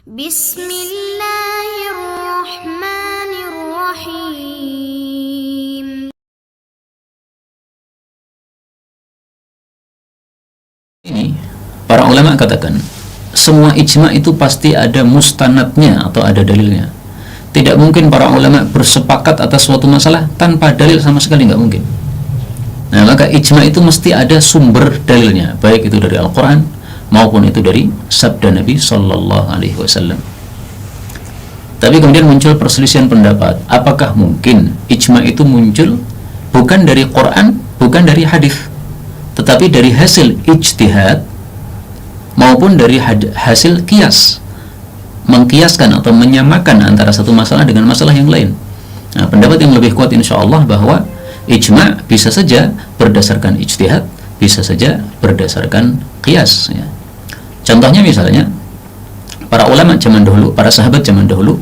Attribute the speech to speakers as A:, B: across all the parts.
A: Bismillahirrahmanirrahim.
B: Ini para ulama katakan semua ijma itu pasti ada mustanadnya atau ada dalilnya. Tidak mungkin para ulama bersepakat atas suatu masalah tanpa dalil sama sekali, nggak mungkin. Nah, maka ijma itu mesti ada sumber dalilnya, baik itu dari Al-Quran maupun itu dari sabda Nabi Sallallahu Alaihi Wasallam. Tapi kemudian muncul perselisihan pendapat, apakah mungkin ijma itu muncul bukan dari Quran, bukan dari hadis, tetapi dari hasil ijtihad maupun dari hasil qiyas, mengkiaskan atau menyamakan antara satu masalah dengan masalah yang lain. Nah, pendapat yang lebih kuat insyaallah bahwa ijma bisa saja berdasarkan ijtihad, bisa saja berdasarkan qiyas, ya. Contohnya misalnya para ulama zaman dahulu, para sahabat zaman dahulu,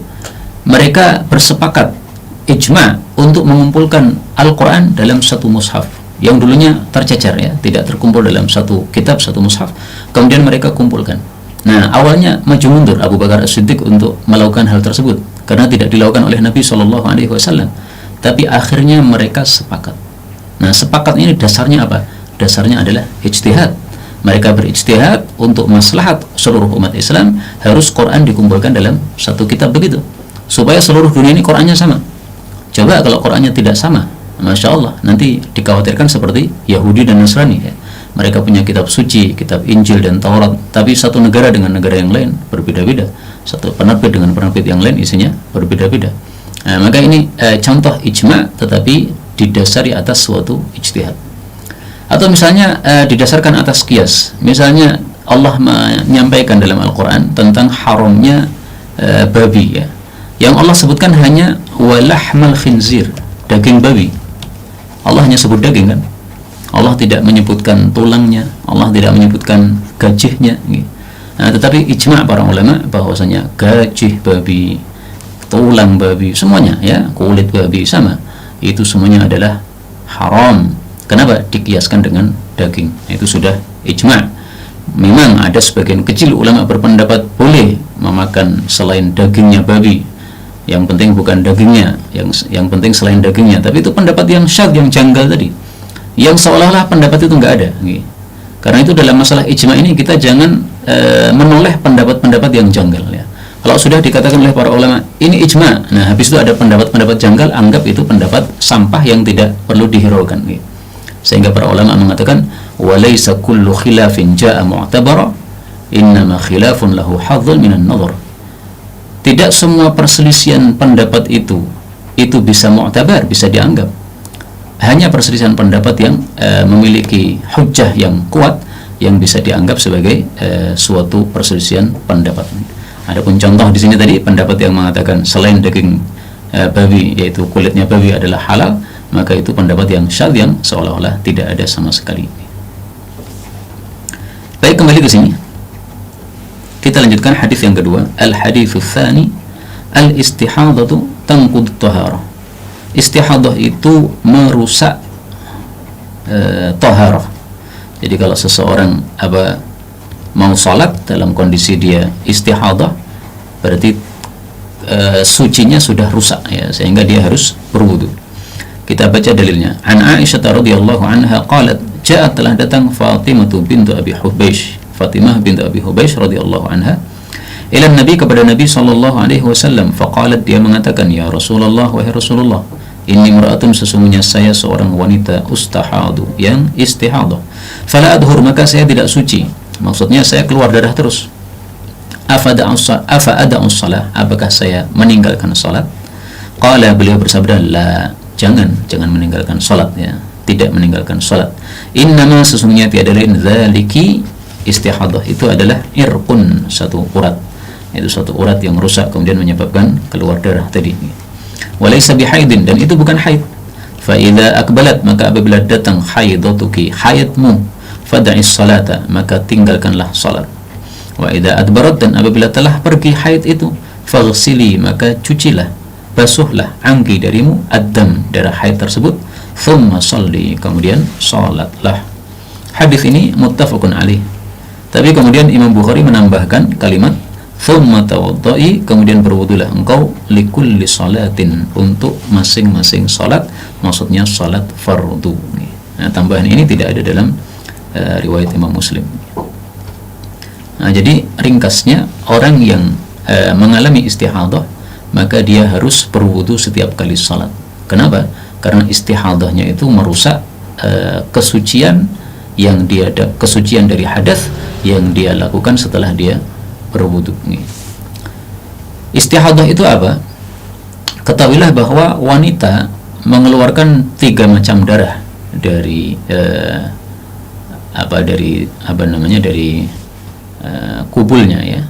B: mereka bersepakat ijma untuk mengumpulkan Al-Quran dalam satu mushaf yang dulunya tercecer, ya, tidak terkumpul dalam satu kitab, satu mushaf. Kemudian mereka kumpulkan. Nah, awalnya maju mundur Abu Bakar As-Siddiq untuk melakukan hal tersebut karena tidak dilakukan oleh Nabi Shallallahu Alaihi Wasallam. Tapi akhirnya mereka sepakat. Nah, sepakat ini dasarnya apa? Dasarnya adalah ijtihad. Mereka berijtihad untuk maslahat seluruh umat Islam, harus Quran dikumpulkan dalam satu kitab begitu, supaya seluruh dunia ini Qurannya sama. Coba kalau Qurannya tidak sama, Masya Allah, nanti dikhawatirkan seperti Yahudi dan Nasrani, ya. Mereka punya kitab suci, kitab Injil dan Taurat, tapi satu negara dengan negara yang lain berbeda-beda, satu penerbit dengan penerbit yang lain isinya berbeda-beda. Nah, maka ini contoh ijma tetapi didasari atas suatu ijtihad. Atau misalnya didasarkan atas qiyas. Misalnya Allah menyampaikan dalam Al-Quran tentang haramnya babi, ya. Yang Allah sebutkan hanya walahmal khinzir, daging babi. Allah hanya sebut daging, kan? Allah tidak menyebutkan tulangnya, Allah tidak menyebutkan gajihnya, gitu. Nah, tetapi ijma' para ulama bahwasanya gajih babi, tulang babi, semuanya, ya, kulit babi sama, itu semuanya adalah haram. Kenapa? Dikiaskan dengan daging. Itu sudah ijma'. Memang ada sebagian kecil ulama berpendapat boleh memakan selain dagingnya babi. Yang penting bukan dagingnya, yang penting selain dagingnya. Tapi itu pendapat yang syadz, yang janggal tadi, yang seolah-olah pendapat itu enggak ada, gitu. Karena itu dalam masalah ijma' ini kita jangan menoleh pendapat-pendapat yang janggal, ya. Kalau sudah dikatakan oleh para ulama ini ijma', nah habis itu ada pendapat-pendapat janggal, anggap itu pendapat sampah yang tidak perlu dihiraukan, gitu. Sehingga para ulama mengatakan walaysa kullu khilafin jaa mu'tabara innama khilafun lahu hadzun minan nadhar. Tidak semua perselisihan pendapat itu bisa mu'tabar, bisa dianggap. Hanya perselisihan pendapat yang memiliki hujjah yang kuat yang bisa dianggap sebagai suatu perselisihan pendapat. Adapun contoh di sini tadi pendapat yang mengatakan selain daging babi, yaitu kulitnya babi adalah halal, maka itu pendapat yang syadz, yang seolah-olah tidak ada sama sekali. Baik, kembali ke sini. Kita lanjutkan hadis yang kedua. Al-haditsus tsani, al-istihadatu tanqud taharah. Istihadah itu merusak taharah. Jadi kalau seseorang mau salat dalam kondisi dia istihadah, berarti sucinya sudah rusak, ya, sehingga dia harus berwudu. Kita baca dalilnya. An Aisyah radhiyallahu anha qalat, ja'at, telah datang Fatimah bintu Abi Hubaish, Fatimah bintu Abi Hubaish radhiyallahu anha, ila Nabi, kepada Nabi sallallahu alaihi wasallam. Faqalat, dia mengatakan, ya Rasulullah, wahai Rasulullah, inni mar'atun, sesungguhnya saya seorang wanita ustahadu, yang istihadah. Fala adhur, maka saya tidak suci. Maksudnya saya keluar darah terus. Afa ada'us salah, apakah saya meninggalkan salat? Qala, beliau bersabda, la, jangan meninggalkan salat, ya, tidak meninggalkan salat. Innama, sesungguhnya tiada lain, dzaliki, istihadah itu adalah irqun, satu urat, itu satu urat yang rusak kemudian menyebabkan keluar darah tadi. Walaysa bihaidin, dan itu bukan haid. Fa idza akbalat, maka apabila datang haidatuki, haidmu, fad'is salata, maka tinggalkanlah salat. Wa idza adbarat, dan apabila telah pergi haid itu, faghsili, maka cucilah, basuhlah, angki darimu, ad-dam, darah haid tersebut, thumma salli, kemudian salatlah. Hadis ini muttafaqun alaih. Tapi kemudian Imam Bukhari menambahkan kalimat thumma tawaddai, kemudian berwudulah engkau likulli salatin, untuk masing-masing salat, maksudnya salat fardu. Nah, tambahan ini tidak ada dalam riwayat Imam Muslim. Nah, jadi ringkasnya orang yang mengalami istihadah, maka dia harus berwudu setiap kali salat. Kenapa? Karena istihadahnya itu merusak kesucian yang kesucian dari hadas yang dia lakukan setelah dia berwudu. Istihadah itu apa? Ketahuilah bahwa wanita mengeluarkan 3 macam darah dari dari kubulnya ya.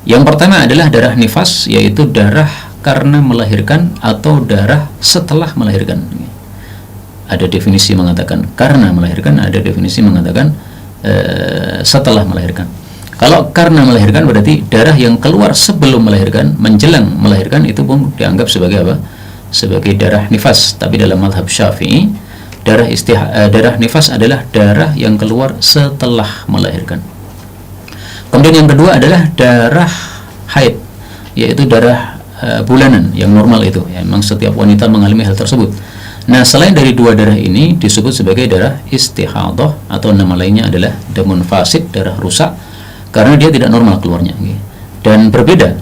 B: Yang pertama adalah darah nifas, yaitu darah karena melahirkan atau darah setelah melahirkan. Ada definisi mengatakan karena melahirkan, ada definisi mengatakan setelah melahirkan. Kalau karena melahirkan berarti darah yang keluar sebelum melahirkan, menjelang melahirkan, itu pun dianggap sebagai apa? Sebagai darah nifas. Tapi dalam mazhab Syafi'i, darah nifas adalah darah yang keluar setelah melahirkan. Kemudian yang kedua adalah darah haid, yaitu darah bulanan yang normal itu. Ya, memang setiap wanita mengalami hal tersebut. Nah, selain dari 2 darah ini disebut sebagai darah istihadah, atau nama lainnya adalah damun fasid, darah rusak, karena dia tidak normal keluarnya. Dan berbeda.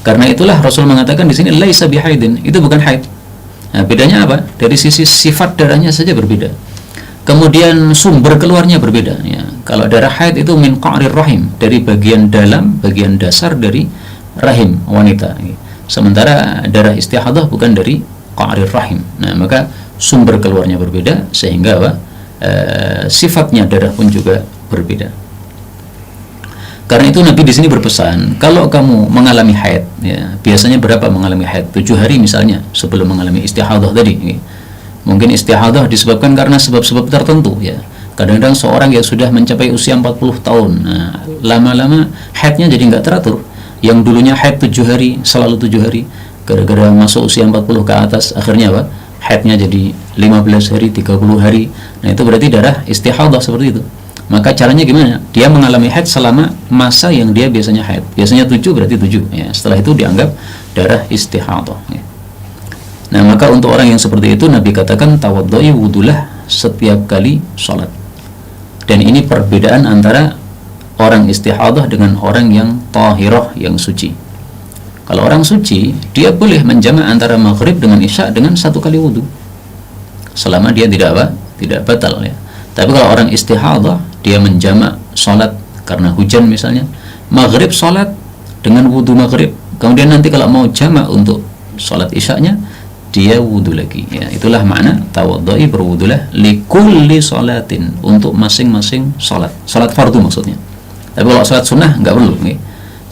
B: Karena itulah Rasul mengatakan di sini laisa bihaidin, itu bukan haid. Nah, bedanya apa? Dari sisi sifat darahnya saja berbeda. Kemudian sumber keluarnya berbeda. Ya, kalau darah haid itu min qa'rir rahim, dari bagian dalam, bagian dasar dari rahim wanita. Sementara darah istihadah bukan dari qa'rir rahim. Nah, maka sumber keluarnya berbeda, sehingga apa? Sifatnya darah pun juga berbeda. Karena itu Nabi di sini berpesan, kalau kamu mengalami haid, ya, biasanya berapa mengalami haid? 7 hari misalnya sebelum mengalami istihadah tadi. Mungkin istihadah disebabkan karena sebab-sebab tertentu, ya. Kadang-kadang seorang yang sudah mencapai usia 40 tahun, nah, lama-lama haidnya jadi nggak teratur. Yang dulunya haid 7 hari, selalu 7 hari, gara-gara masuk usia 40 ke atas, akhirnya apa? Haidnya jadi 15 hari, 30 hari. Nah, itu berarti darah istihadah seperti itu. Maka caranya gimana? Dia mengalami haid selama masa yang dia biasanya haid. Biasanya 7 berarti 7. Ya, setelah itu dianggap darah istihadah. Ya. Nah, maka untuk orang yang seperti itu Nabi katakan tawaddai, wudulah setiap kali sholat. Dan ini perbedaan antara orang istihadah dengan orang yang tahirah, yang suci. Kalau orang suci, dia boleh menjamak antara maghrib dengan isya dengan 1 kali wudu, selama dia tidak apa? Tidak batal, ya. Tapi kalau orang istihadah, dia menjamak sholat karena hujan misalnya, maghrib sholat dengan wudu maghrib, kemudian nanti kalau mau jamak untuk sholat isyanya, dia wudu lagi. Ya, itulah makna tawaddai, berwudulah likulli sholatin, untuk masing-masing sholat. Sholat fardu maksudnya. Tapi kalau sholat sunnah nggak perlu. Ya.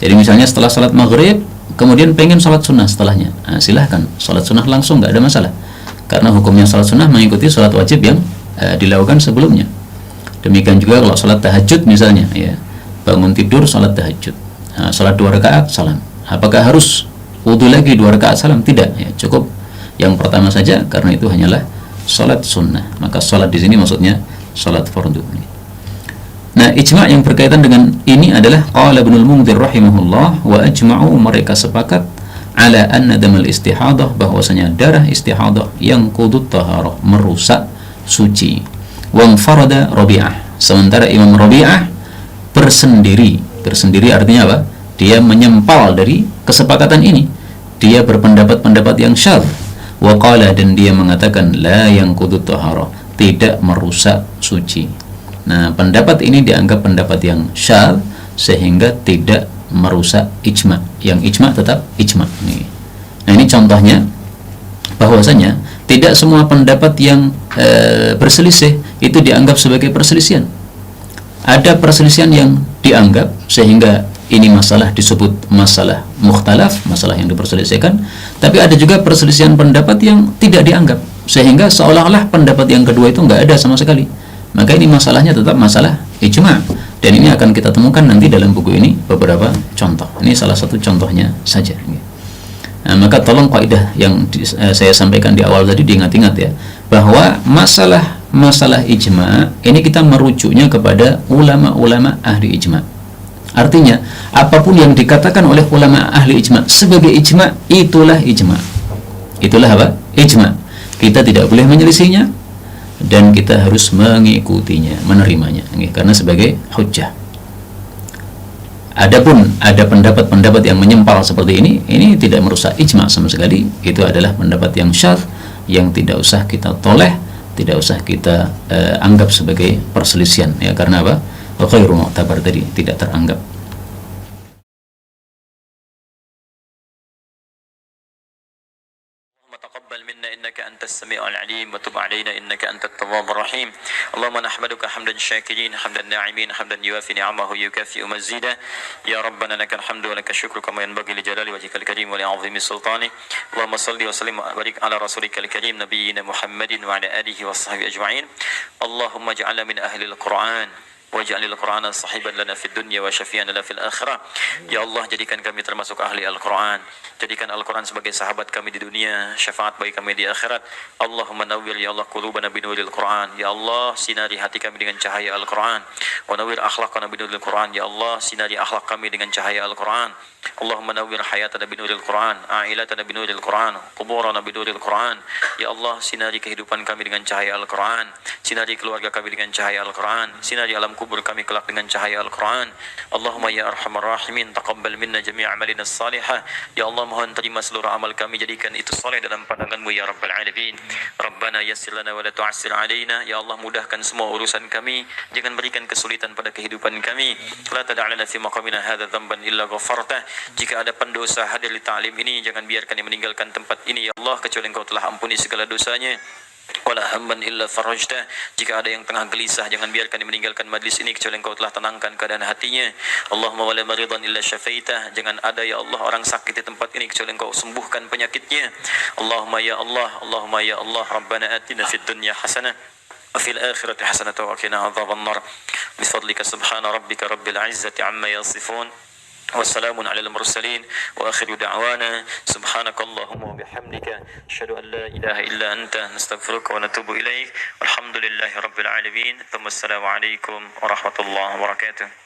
B: Jadi misalnya setelah sholat maghrib, kemudian pengen sholat sunnah setelahnya, nah, silahkan sholat sunnah langsung, nggak ada masalah. Karena hukumnya sholat sunnah mengikuti sholat wajib yang dilakukan sebelumnya. Demikian juga kalau sholat tahajud misalnya, ya, bangun tidur sholat tahajud, nah, sholat 2 rakaat salam. Apakah harus wudu lagi 2 rakaat salam? Tidak, ya, cukup yang pertama saja, karena itu hanyalah sholat sunnah. Maka sholat di sini maksudnya sholat fardu. Nah, ijma' yang berkaitan dengan ini adalah qala Ibnul Munzir rahimahullah, wa ajma'u, mereka sepakat ala anna damal istihadah, bahwasanya darah istihadah yang qudut taharah, merusak suci. Wa farada Rabi'ah, sementara Imam Rabi'ah bersendiri artinya apa? Dia menyempal dari kesepakatan ini, dia berpendapat-pendapat yang syadz. Wa qala, dan dia mengatakan la yang qudut taharah, tidak merusak suci. Nah, pendapat ini dianggap pendapat yang syadz, sehingga tidak merusak ijma'. Yang ijma' tetap ijma'. Nah, ini contohnya bahwasanya tidak semua pendapat yang berselisih itu dianggap sebagai perselisihan. Ada perselisihan yang dianggap sehingga ini masalah disebut masalah mukhtalaf, masalah yang diperselisihkan. Tapi ada juga perselisihan pendapat yang tidak dianggap, sehingga seolah-olah pendapat yang kedua itu nggak ada sama sekali. Maka ini masalahnya tetap masalah ijma'. Dan ini akan kita temukan nanti dalam buku ini beberapa contoh. Ini salah satu contohnya saja. Nah, maka tolong kaidah yang saya sampaikan di awal tadi diingat-ingat, ya, bahwa masalah ijma' ini kita merujuknya kepada ulama-ulama ahli ijma'. Artinya, apapun yang dikatakan oleh ulama ahli ijma sebagai ijma, itulah ijma. Itulah apa? Ijma. Kita tidak boleh menyelisihinya dan kita harus mengikutinya, menerimanya, karena sebagai hujjah. Adapun ada pendapat-pendapat yang menyempal seperti ini tidak merusak ijma sama sekali. Itu adalah pendapat yang syadz, yang tidak usah kita toleh, tidak usah kita anggap sebagai perselisihan, ya, karena apa? Ghairu mu'tabar, tadi tidak teranggap.
A: تقبل منا إنك أنت السميع العليم وتب علينا إنك أنت التواب الرحيم اللهم نحمدك حمدا شاكرين حمدا ناعمين حمدا يوافي نعمه يكافئ مزيدا يا ربنا لك الحمد ولك الشكر كما ينبغي لجلال وجهك الكريم ولعظيم سلطانه اللهم صل وسلم وبارك على رسولك الكريم نبينا محمد وعلى آله وصحبه أجمعين اللهم اجعلنا من أهل القرآن waj'alil Qur'ana sahiban lana fid dunya wa syafi'an lana fil akhirah. Ya Allah, jadikan kami termasuk ahli Al-Qur'an. Jadikan Al-Qur'an sebagai sahabat kami di dunia, syafaat bagi kami di akhirat. Allahumma nawwir ya Allah qulubana binuril Qur'an. Ya Allah, sinari hati kami dengan cahaya Al-Qur'an. Wa nawwir akhlaqana binuril Qur'an. Ya Allah, sinari akhlak kami dengan cahaya Al-Qur'an. Allahumma nawwir hayatana binuril Qur'an, a'ilatana binuril Qur'an, quburana binuril Qur'an. Ya Allah, sinari kehidupan kami dengan cahaya Al-Qur'an. Sinari keluarga kami dengan cahaya Al-Qur'an. Sinari alam kubur kami kelak dengan cahaya Al-Quran. Allahumma ya arhamar rahimin, taqabbal minna jami' amalina salihah. Ya Allah, mohon terima seluruh amal kami, jadikan itu soleh dalam pandangan-Mu ya Rabbal Alamin. Rabbana yassir lana wa la tu'assir alaina. Ya Allah, mudahkan semua urusan kami, jangan berikan kesulitan pada kehidupan kami. La tada'lana fi maqamina hadha dhanban illa ghafartah. Jika ada pendosa hadir di ta'lim ini, jangan biarkan dia meninggalkan tempat ini ya Allah, kecuali Engkau telah ampuni segala dosanya. Wala hamman illa farajta. Jika ada yang tengah gelisah, jangan biarkan dia meninggalkan majlis ini kecuali Engkau telah tenangkan keadaan hatinya. Allahumma wala maridan illa syafaitah. Jangan ada ya Allah orang sakit di tempat ini kecuali Engkau sembuhkan penyakitnya. Allahumma ya Allah, Allahumma ya Allah, Rabbana atina fid dunya hasanah wa fil akhirati hasanah wa qina adzabannar. Bifadlika subhana rabbika rabbil izzati amma yasifun. والسلام على المرسلين وآخر دعوانا سبحانك اللهم وبحمدك أشهد أن لا إله إلا أنت نستغفرك ونتوب إليك والحمد لله رب العالمين ثم السلام عليكم ورحمة الله وبركاته.